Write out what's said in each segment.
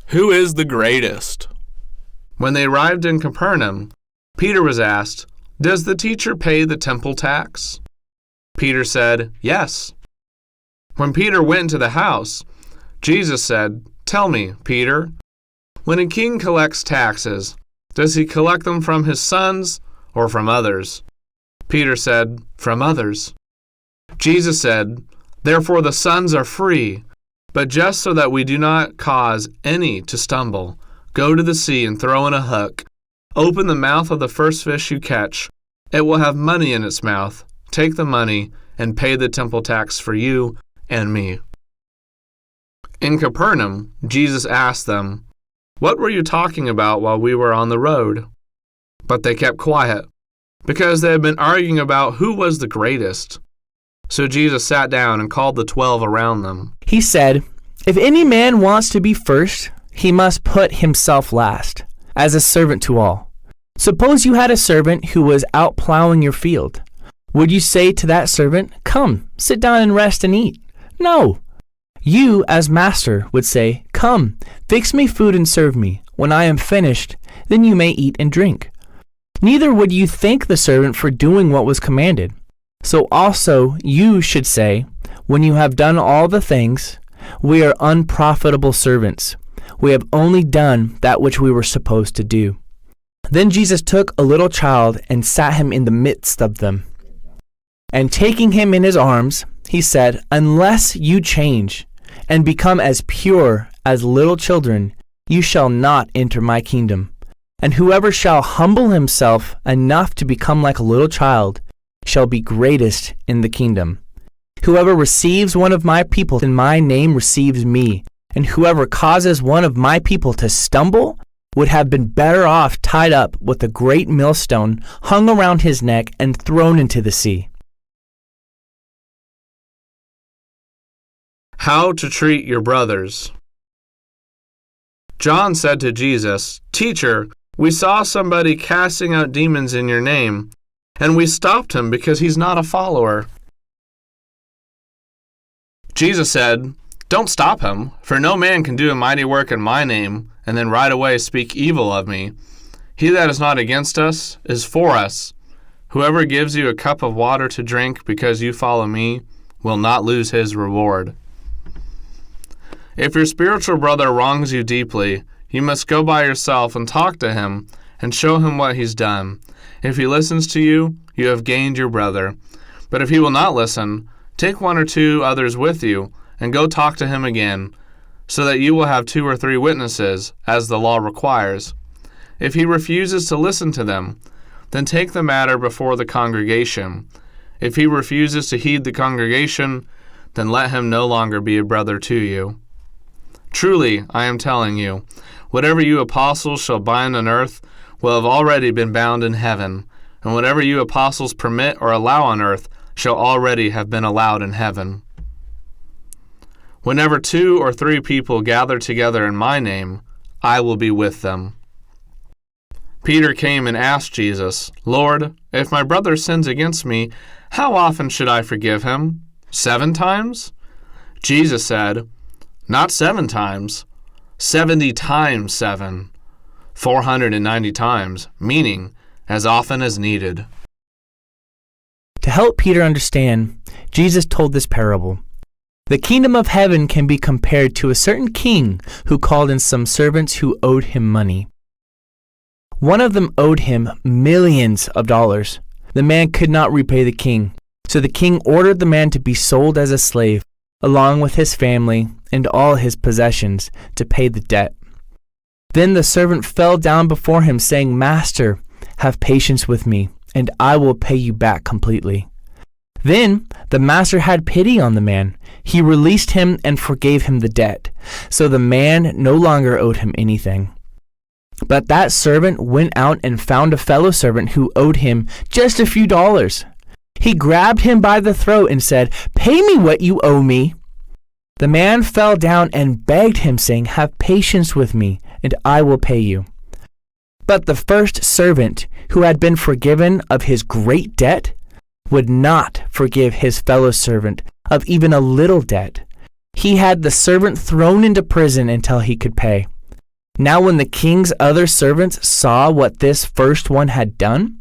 Who is the greatest? When they arrived in Capernaum, Peter was asked, "Does the teacher pay the temple tax?" Peter said, "Yes." When Peter went into the house, Jesus said, "Tell me, Peter, when a king collects taxes, does he collect them from his sons or from others?" Peter said, "From others." Jesus said, "Therefore the sons are free. But just so that we do not cause any to stumble, go to the sea and throw in a hook. Open the mouth of the first fish you catch. It will have money in its mouth. Take the money and pay the temple tax for you and me." In Capernaum, Jesus asked them, "What were you talking about while we were on the road?" But they kept quiet, because they had been arguing about who was the greatest. So Jesus sat down and called the 12 around them. He said, "If any man wants to be first, he must put himself last, as a servant to all. Suppose you had a servant who was out plowing your field. Would you say to that servant, 'Come, sit down and rest and eat'? No. You, as master, would say, 'Come, fix me food and serve me. When I am finished, then you may eat and drink.' Neither would you thank the servant for doing what was commanded. So also you should say, when you have done all the things, 'We are unprofitable servants. We have only done that which we were supposed to do.'" Then Jesus took a little child and sat him in the midst of them. And taking him in his arms, he said, "Unless you change and become as pure as little children, you shall not enter my kingdom. And whoever shall humble himself enough to become like a little child shall be greatest in the kingdom. Whoever receives one of my people in my name receives me, and whoever causes one of my people to stumble would have been better off tied up with a great millstone hung around his neck and thrown into the sea." How to treat your brothers. John said to Jesus, "Teacher, we saw somebody casting out demons in your name, and we stopped him because he's not a follower." Jesus said, "Don't stop him, for no man can do a mighty work in my name and then right away speak evil of me. He that is not against us is for us. Whoever gives you a cup of water to drink because you follow me will not lose his reward." If your spiritual brother wrongs you deeply, you must go by yourself and talk to him and show him what he's done. If he listens to you, you have gained your brother. But if he will not listen, take one or two others with you and go talk to him again, so that you will have 2 or 3 witnesses, as the law requires. If he refuses to listen to them, then take the matter before the congregation. If he refuses to heed the congregation, then let him no longer be a brother to you. Truly, I am telling you, whatever you apostles shall bind on earth will have already been bound in heaven, and whatever you apostles permit or allow on earth shall already have been allowed in heaven. Whenever 2 or 3 people gather together in my name, I will be with them." Peter came and asked Jesus, "Lord, if my brother sins against me, how often should I forgive him? 7 times?" Jesus said, "Not 7 times, 70 times 7, 490 times, meaning as often as needed." To help Peter understand, Jesus told this parable. The kingdom of heaven can be compared to a certain king who called in some servants who owed him money. One of them owed him millions of dollars. The man could not repay the king, so the king ordered the man to be sold as a slave, along with his family and all his possessions, to pay the debt. Then the servant fell down before him, saying, "Master, have patience with me, and I will pay you back completely." Then the master had pity on the man. He released him and forgave him the debt, so the man no longer owed him anything. But that servant went out and found a fellow servant who owed him just a few dollars. He grabbed him by the throat and said, "Pay me what you owe me." The man fell down and begged him, saying, "Have patience with me, and I will pay you." But the first servant, who had been forgiven of his great debt, would not forgive his fellow servant of even a little debt. He had the servant thrown into prison until he could pay. Now when the king's other servants saw what this first one had done,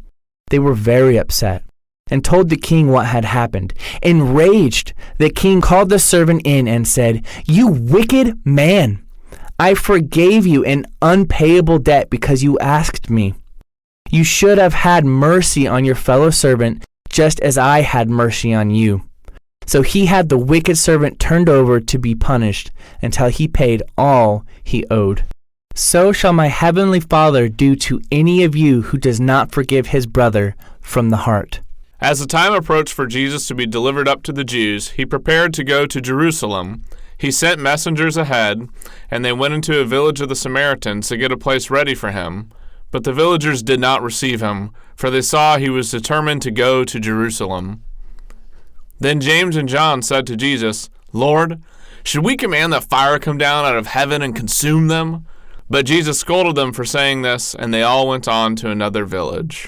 they were very upset and told the king what had happened. Enraged, the king called the servant in and said, "You wicked man! I forgave you an unpayable debt because you asked me. You should have had mercy on your fellow servant, just as I had mercy on you." So he had the wicked servant turned over to be punished until he paid all he owed. So shall my heavenly Father do to any of you who does not forgive his brother from the heart. As the time approached for Jesus to be delivered up to the Jews, he prepared to go to Jerusalem. He sent messengers ahead, and they went into a village of the Samaritans to get a place ready for him. But the villagers did not receive him, for they saw he was determined to go to Jerusalem. Then James and John said to Jesus, "Lord, should we command that fire come down out of heaven and consume them?" But Jesus scolded them for saying this, and they all went on to another village.